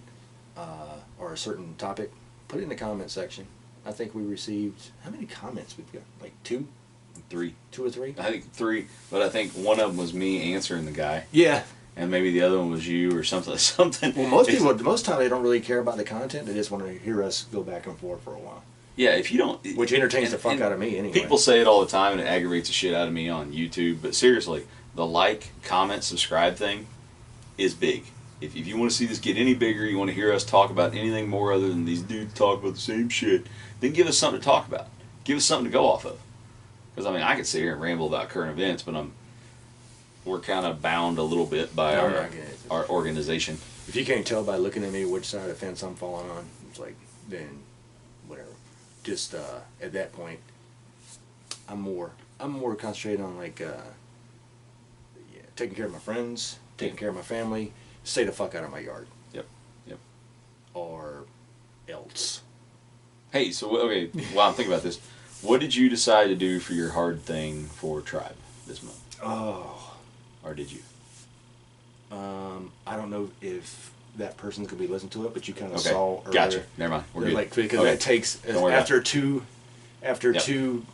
or a certain topic, put it in the comment section. I think we received, how many comments we've got? Like 2? 3. 2 or 3? I think 3, but I think one of them was me answering the guy. Yeah. And maybe the other one was you or something. Well, most time they don't really care about the content. They just want to hear us go back and forth for a while. Yeah, if you don't... Which entertains the fuck out of me anyway. People say it all the time and it aggravates the shit out of me on YouTube. But seriously, the like, comment, subscribe thing is big. If you want to see this get any bigger, you want to hear us talk about anything more other than these dudes talk about the same shit, then give us something to talk about. Give us something to go off of. Because, I mean, I could sit here and ramble about current events, but we're kind of bound a little bit by our organization. If you can't tell by looking at me which side of the fence I'm falling on, it's like, then whatever. Just at that point, I'm more concentrated on like taking care of my friends, taking care of my family. Stay the fuck out of my yard. Yep. Or else. Hey, so okay, while I'm thinking about this, what did you decide to do for your hard thing for Tribe this month? Oh. Or did you? I don't know if that person's gonna be listening to it, but you kind of Okay. saw earlier. Gotcha. Never mind. We're good. Like, because Okay. that takes after two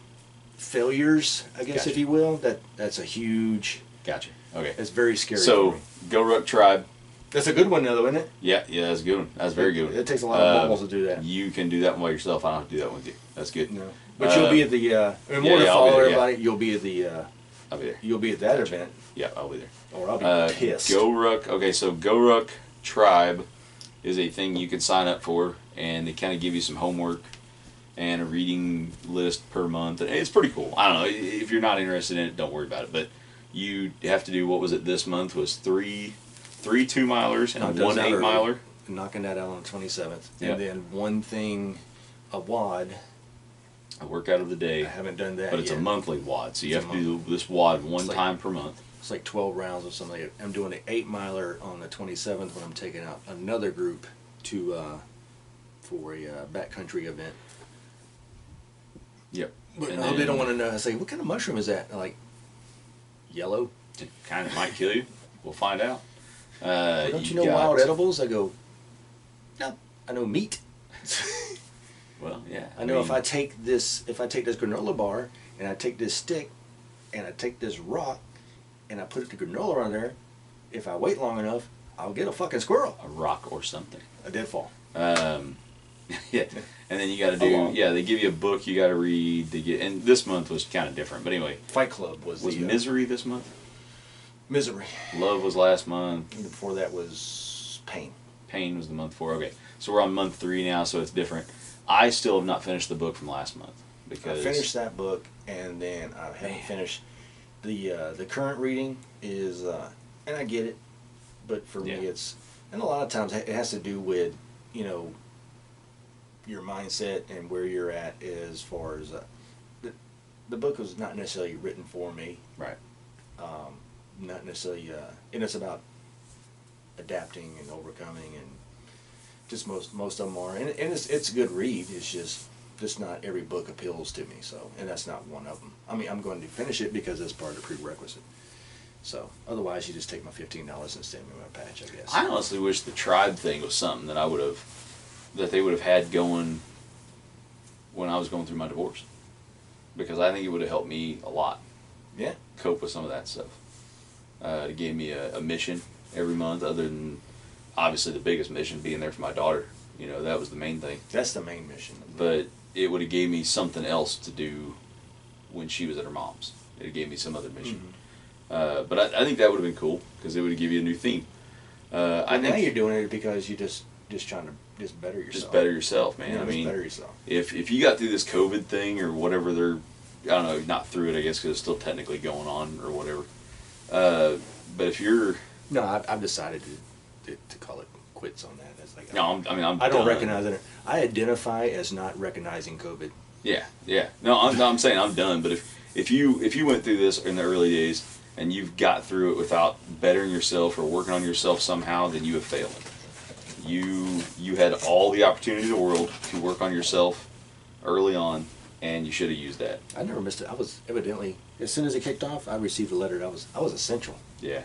failures, I guess, Gotcha. if you will. That's a huge. Gotcha. Okay. It's very scary. So, for me. Go Ruck Tribe. That's a good one, though, isn't it? Yeah, that's a good one. That's a very good one. It takes a lot of balls to do that. You can do that one by yourself. I don't have to do that one with you. That's good. No. But you'll be at the. More to I'll be follow there, everybody. You'll be at the. I'll be there. You'll be at that event. Yeah, I'll be there. Or I'll be pissed. Go Ruck. Okay, so Go Ruck Tribe is a thing you can sign up for, and they kind of give you some homework and a reading list per month. And it's pretty cool. I don't know. If you're not interested in it, don't worry about it. But you have to do, what was it this month? Was three 2-milers and one 8-miler. Knocking that out on the 27th. Yep. And then one thing, a WOD. A workout of the day. I haven't done that But it's yet. a monthly WOD, so you have to do this WOD one time per month. It's like 12 rounds or something. I'm doing an 8-miler on the 27th when I'm taking out another group to for a backcountry event. Yep. But And they then- don't want to know. I say, what kind of mushroom is that? They're like, yellow. It kind of might kill you. We'll find out. Don't you know wild edibles? I go, no, I know meat. Well, yeah. I know if I take this granola bar and I take this stick and I take this rock and I put the granola on there, if I wait long enough, I'll get a fucking squirrel. A rock or something. A deadfall. Yeah. And then you got to do, they give you a book you got to read. And this month was kind of different. But anyway. Fight Club was Misery this month? Misery. Love was last month. And before that was Pain. Pain was the month before. Okay. So we're on month 3 now, so it's different. I still have not finished the book from last month. Because I finished that book, and then I haven't finished the current reading is, and I get it, but for me it's, and a lot of times it has to do with, your mindset and where you're at as far as, the book was not necessarily written for me. Right. Not necessarily, and it's about adapting and overcoming, and just most of them are, and it's a good read. It's just not every book appeals to me. So, and that's not one of them. I mean, I'm going to finish it because it's part of the prerequisite. So, otherwise, you just take my $15 and send me my patch, I guess. I honestly wish the Tribe thing was something that they would have had going when I was going through my divorce, because I think it would have helped me a lot. Yeah. Cope with some of that stuff. It gave me a mission every month, other than obviously the biggest mission being there for my daughter. That was the main thing. That's the main mission. But it would have gave me something else to do when she was at her mom's. It gave me some other mission. Mm-hmm. But I think that would have been cool, because it would have given you a new theme. I think now you're doing it because you just trying to just better yourself. Just better yourself, man. Yeah, I mean, better yourself. If you got through this COVID thing or whatever I don't know, not through it, I guess, because it's still technically going on or whatever. But if you're... No, I've decided to call it quits on that. It's like, No, I don't recognize it. I identify as not recognizing COVID. Yeah. No, I'm saying I'm done. But if you went through this in the early days and you've got through it without bettering yourself or working on yourself somehow, then you have failed. You had all the opportunity in the world to work on yourself early on, and you should have used that. I never missed it. I was evidently, as soon as it kicked off, I received a letter that I was essential. Yeah.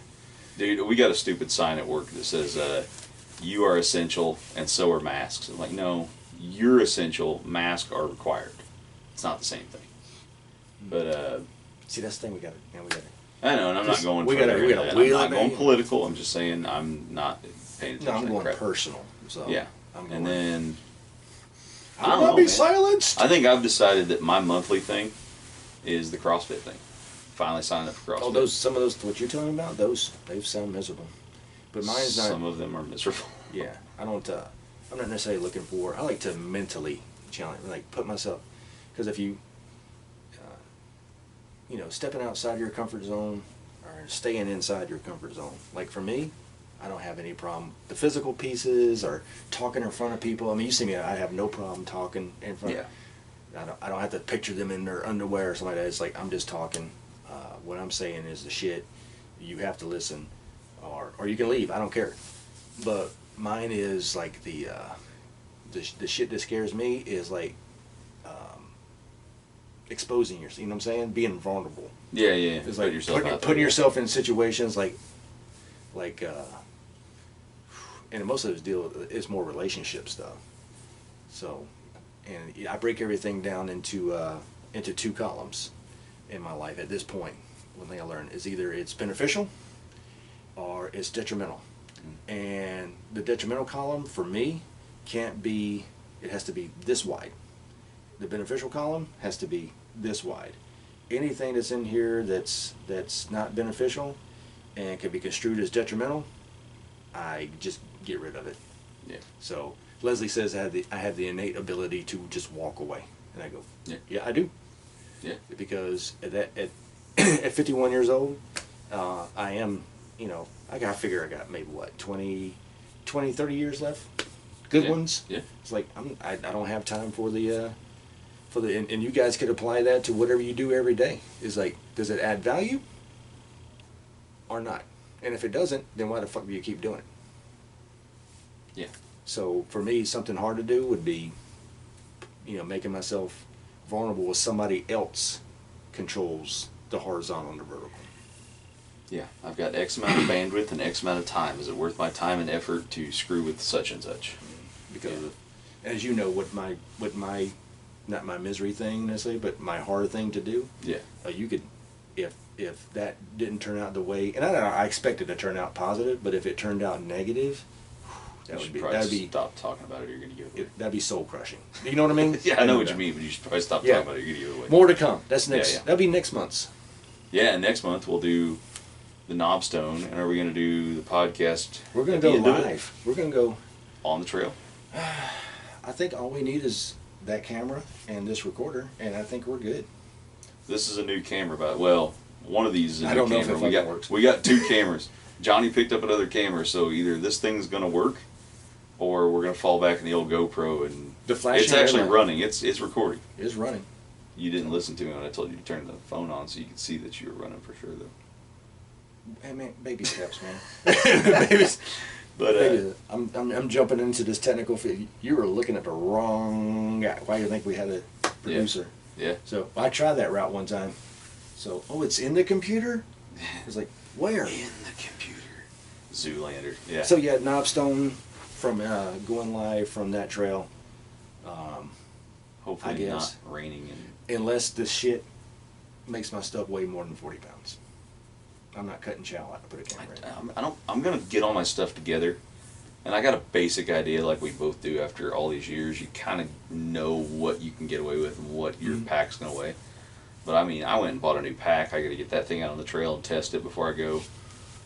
Dude, we got a stupid sign at work that says, you are essential and so are masks. I'm like, no, you're essential, masks are required. It's not the same thing. But, see, that's the thing we got to. I know, and I'm not going we gotta I'm not going political. I'm just saying I'm not paying attention. No, I'm to going crap. Personal. So Yeah. And then I will not be silenced. I think I've decided that my monthly thing is the CrossFit thing. Finally signed up for CrossFit. Oh, some of those what you're talking about, they sound miserable. But mine's not. Some of them are miserable. Yeah, I don't. I'm not necessarily looking for. I like to mentally challenge, like put myself, because if you, stepping outside your comfort zone, or staying inside your comfort zone. Like for me, I don't have any problem. The physical pieces or talking in front of people. I mean, you see me, I have no problem talking in front. Yeah. I don't have to picture them in their underwear or something like that. It's like I'm just talking. What I'm saying is the shit. You have to listen, or you can leave. I don't care. But mine is like the shit that scares me is like exposing yourself. You know what I'm saying? Being vulnerable. Yeah, yeah. It's like putting yourself in situations like and most of this is more relationship stuff. So, and I break everything down into 2 columns in my life at this point. One thing I learned is either it's beneficial or it's detrimental. And the detrimental column for me it has to be this wide. The beneficial column has to be this wide. Anything that's in here that's not beneficial and can be construed as detrimental, I just get rid of it. Yeah. So Leslie says I have the innate ability to just walk away, and I go, yeah, I do. Yeah. Because at 51 years old, I am, I figure I got maybe 20, 30 years left. Good ones. Yeah. It's like I don't have time for the and you guys could apply that to whatever you do every day. Is like, does it add value or not? And if it doesn't, then why the fuck do you keep doing it? Yeah. So for me, something hard to do would be, making myself vulnerable with somebody else controls the horizontal and the vertical. Yeah, I've got X amount of bandwidth and X amount of time. Is it worth my time and effort to screw with such and such? Because, as you know, what my not my misery thing necessarily, but my hard thing to do. Yeah. You could, if that didn't turn out the way, and I expected to turn out positive, but if it turned out negative, that'd be stop talking about it. You're gonna give it away. That'd be soul crushing. You know what I mean? Yeah, I know what you mean, but you should probably stop talking about it. You're gonna give it away. More to come. That's next. Yeah. That'll be next month's. Yeah, and next month we'll do the Knobstone, and are we gonna do the podcast? We're gonna go live. We're gonna go on the trail. I think all we need is that camera and this recorder, and I think we're good. This is a new camera, but one of these is a new I don't know camera. if it works. We got 2 cameras. Johnny picked up another camera, so either this thing's gonna work, or we're gonna fall back in the old GoPro and the flash. It's actually running. It's recording. It's running. You didn't listen to me when I told you to turn the phone on, so you could see that you were running for sure, though. Hey man, baby steps, man. Babies. But I'm jumping into this technical field. You were looking at the wrong guy. Why do you think we had a producer? Yeah. So I tried that route one time. So it's in the computer. It's like where? In the computer. Zoolander. Yeah. So yeah, Knobstone from going live from that trail. Hopefully not raining unless this shit makes my stuff weigh more than 40 pounds. I'm not cutting chow out to put a camera in. I'm gonna get all my stuff together, and I got a basic idea, like we both do. After all these years, you kind of know what you can get away with and what your pack's gonna weigh. But I mean, I went and bought a new pack. I got to get that thing out on the trail and test it before I go.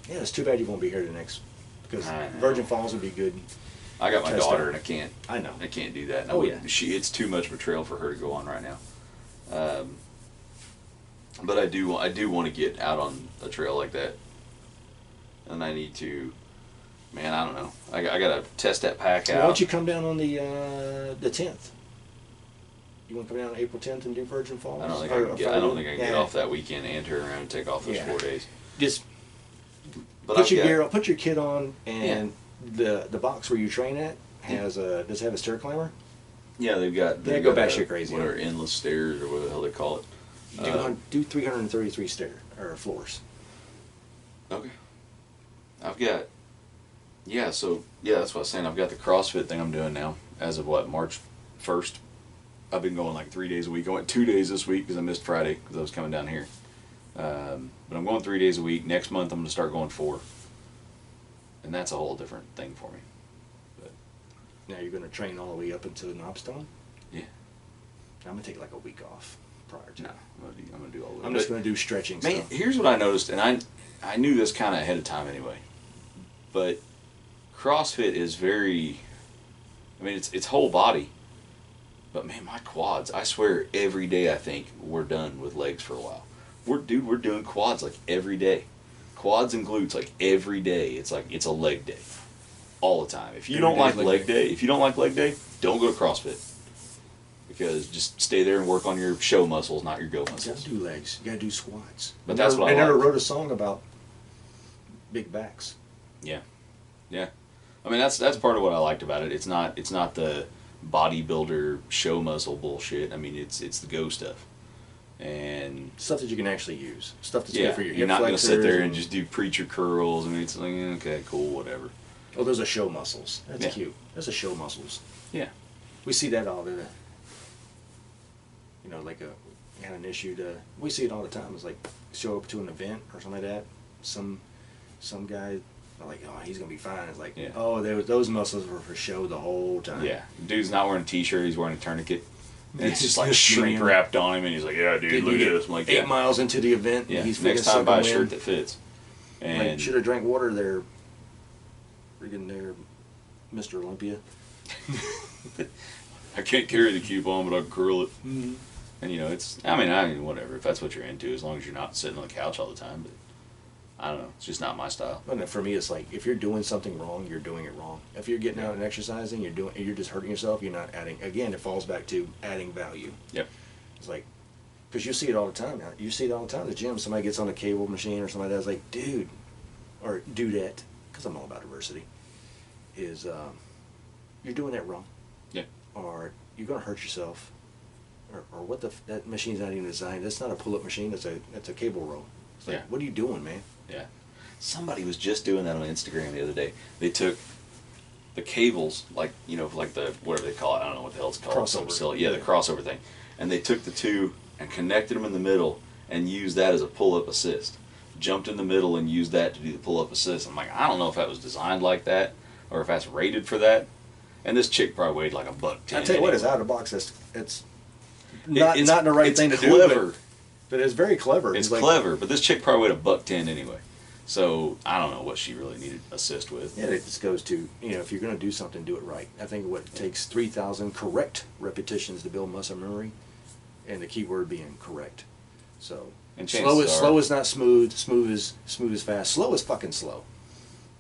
Yeah, it's too bad you won't be here the next, because Virgin Falls would be good. I got my daughter, and I can't. I know. I can't do that. Yeah. It's too much of a trail for her to go on right now. But I do want to get out on a trail like that, and I need to. Man, I don't know. I gotta test that pack out. Why don't you come down on the 10th? You want to come down on April 10th and do Virgin Falls? I don't think I can get off that weekend and turn around and take off those 4 days. Just put your gear on, put your kit on, and the box where you train at does it have a stair climber? Yeah, they've got. They go batshit crazy. What are endless stairs or what the hell they call it? Do 333 floors. Okay. I've got. Yeah, so that's what I was saying. I've got the CrossFit thing I'm doing now. As of March 1st. I've been going like 3 days a week. I went 2 days this week because I missed Friday because I was coming down here. But I'm going 3 days a week. Next month I'm going to start going 4. And that's a whole different thing for me. But now you're going to train all the way up until Knobstone? Yeah. I'm going to take like a week off prior to. No, I'm going to do all that. I'm just going to do stretching stuff. Man, here's what I noticed, and I knew this kind of ahead of time anyway. But CrossFit is very, I mean, it's whole body. But man, my quads, I swear every day I think we're done with legs for a while. We're doing quads like every day. quads and glutes like every day. It's like it's a leg day, all the time. If you Every don't day's like leg day, don't go to CrossFit. Because just stay there and work on your show muscles, not your go You gotta muscles. do legs. You gotta do squats. But that's what I They never like. wrote a song about big backs. Yeah, yeah. I mean that's part of what I liked about it. It's not the bodybuilder show muscle bullshit. I mean it's the go stuff. And Stuff that you can actually use. Stuff that's yeah, good for your you're hip not going to sit there flexors and just do preacher curls. I mean it's like okay, cool, whatever. Oh, those are show muscles. That's Yeah. cute. Those are show muscles. Yeah. We see that all the. You know, like we had an issue to. We see it all the time. It's like show up to an event or something like that. Some guy, like, oh, he's gonna be fine. It's like, Yeah. oh, those muscles were for show the whole time. Yeah, dude's not wearing a t-shirt, he's wearing a tourniquet. And it's just like Just shrink man. wrapped on him, and he's like, yeah, dude, look at this. I'm like, 8 yeah. miles into the event, Yeah, he's next freaking time buy a sucking shirt wind. that fits. Like, And should have drank water there. Freaking there, Mr. Olympia. I can't carry the coupon, but I can curl it. Mm-hmm. And you know, I mean, whatever. If that's what you're into, as long as you're not sitting on the couch all the time. But I don't know. It's just not my style. But for me, it's like if you're doing something wrong, you're doing it wrong. If you're getting out and exercising, you're just hurting yourself. You're not adding. Again, it falls back to adding value. Yep. It's like, because you see it all the time now. You see it all the time at the gym. Somebody gets on a cable machine or something like that. It's like, dude, or dudette, because I'm all about diversity, is you're doing that wrong. Yeah. Or you're going to hurt yourself. Or what that machine's not even designed. That's not a pull-up machine. That's a cable row. It's like, Yeah. what are you doing, man? Yeah. Somebody was just doing that on Instagram the other day. They took the cables, like, you know, like the, whatever they call it, I don't know what the hell it's called. Crossover. Silly. Yeah, the crossover thing. And they took the two and connected them in the middle and used that as a pull-up assist. Jumped in the middle and used that to do the pull-up assist. I'm like, I don't know if that was designed like that or if that's rated for that. And this chick probably weighed like $110. I tell you what, it's anyway. out of the box. It's not the right it's thing to clever. do. But it's very clever. It's like, clever, but this chick probably weighed $110 anyway. So I don't know what she really needed assist with. Yeah, it just goes to, you know, if you're going to do something, do it right. I think what it takes 3,000 correct repetitions to build muscle memory, and the key word being correct. So And slow is not smooth. Smooth is fast. Slow is fucking slow.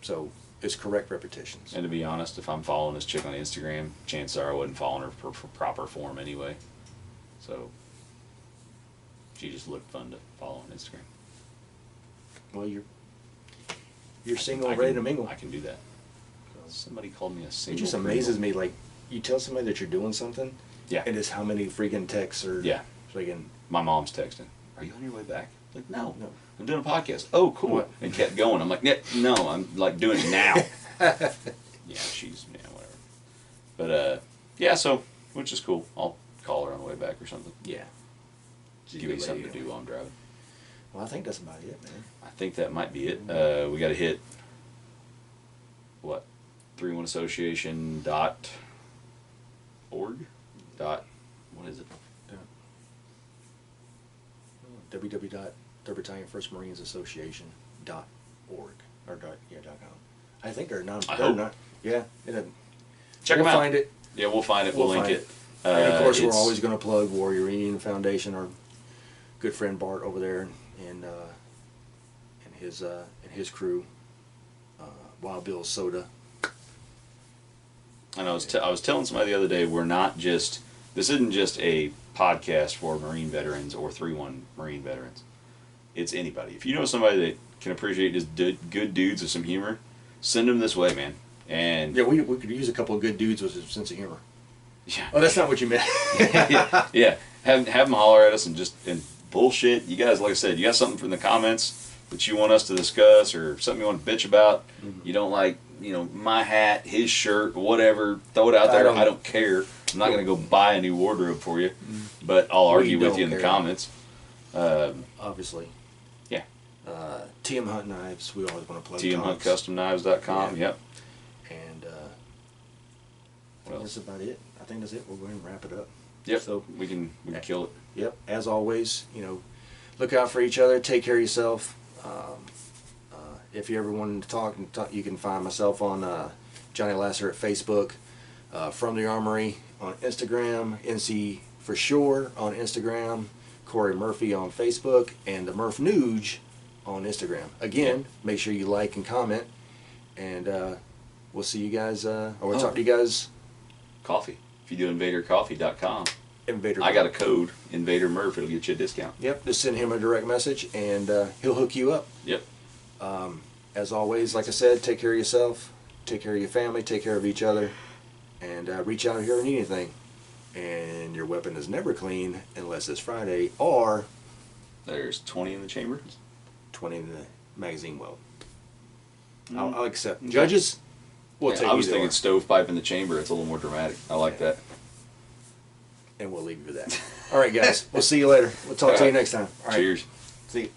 So it's correct repetitions. And to be honest, if I'm following this chick on Instagram, chances are I wasn't following her for proper form anyway. So she just looked fun to follow on Instagram. Well, you're single and I ready can- to mingle. I can do that. Somebody called me a It single. just amazes me. Like, you tell somebody that you're doing something, Yeah. and it's how many freaking texts or Yeah. freaking. My mom's texting. Are you on your way back? Like, no. No. I'm doing a podcast. Oh, cool. What? And kept going. I'm like, no, I'm like doing it now. Yeah, whatever. But yeah, so which is cool. I'll call her on the way back or something. Yeah. She's Give a me good something lady, to do while I'm driving. Well, I think that's about it, man. I think that might be it. We got to hit what 31association.org. What is it? www.thebattalionfirstmarinsassociation.org or .com. I think they're not. I they're hope. not. Yeah. Check we'll them out. find it. Yeah, we'll find it. We'll link find it. And of course, we're it's- always going to plug Warrior Union Foundation, our good friend Bart over there, and his crew, Wild Bill Soda. And I was telling somebody the other day, this isn't just a podcast for Marine veterans or 3-1 Marine veterans. It's anybody. If you know somebody that can appreciate just good dudes with some humor, send them this way, man. And Yeah, we could use a couple of good dudes with a sense of humor. yeah, Oh, that's not what you meant. yeah. Have them holler at us and bullshit. You guys, like I said, you got something from the comments that you want us to discuss or something you want to bitch about. Mm-hmm. You don't like, my hat, his shirt, whatever. Throw it out there. I don't care. I'm not going to go buy a new wardrobe for you, but I'll argue with don't you in the care. comments. Obviously. Yeah. TM Hunt Knives, we always want to plug. TMHuntCustomKnives.com. Yeah. Yep. And What that's else? about it. I think that's it. We'll go ahead and wrap it up. Yep. So, we can kill it. yep. As always, look out for each other. Take care of yourself. If you ever wanted to talk, you can find myself on Johnnie Lassiter at Facebook, From The Armory on Instagram, NC for sure on Instagram, Cory Murphy on Facebook, and the Murph Nuge on Instagram. Again, make sure you like and comment, and we'll see you guys, or we'll talk to you guys. Coffee. If you do invadercoffee.com, Invader. I got a code, Invader Murph. It'll get you a discount. Yep, just send him a direct message, and he'll hook you up. Yep. As always, like I said, take care of yourself, take care of your family, take care of each other, and reach out if you ever need anything. And your weapon is never clean unless it's Friday or There's 20 in the chamber. 20 in the magazine weld. I'll accept. Judges, we'll take I was either thinking or. stovepipe in the chamber. It's a little more dramatic. I like that. And we'll leave you with that. All right, guys. We'll see you later. We'll talk to you next time. All right. Cheers. See you.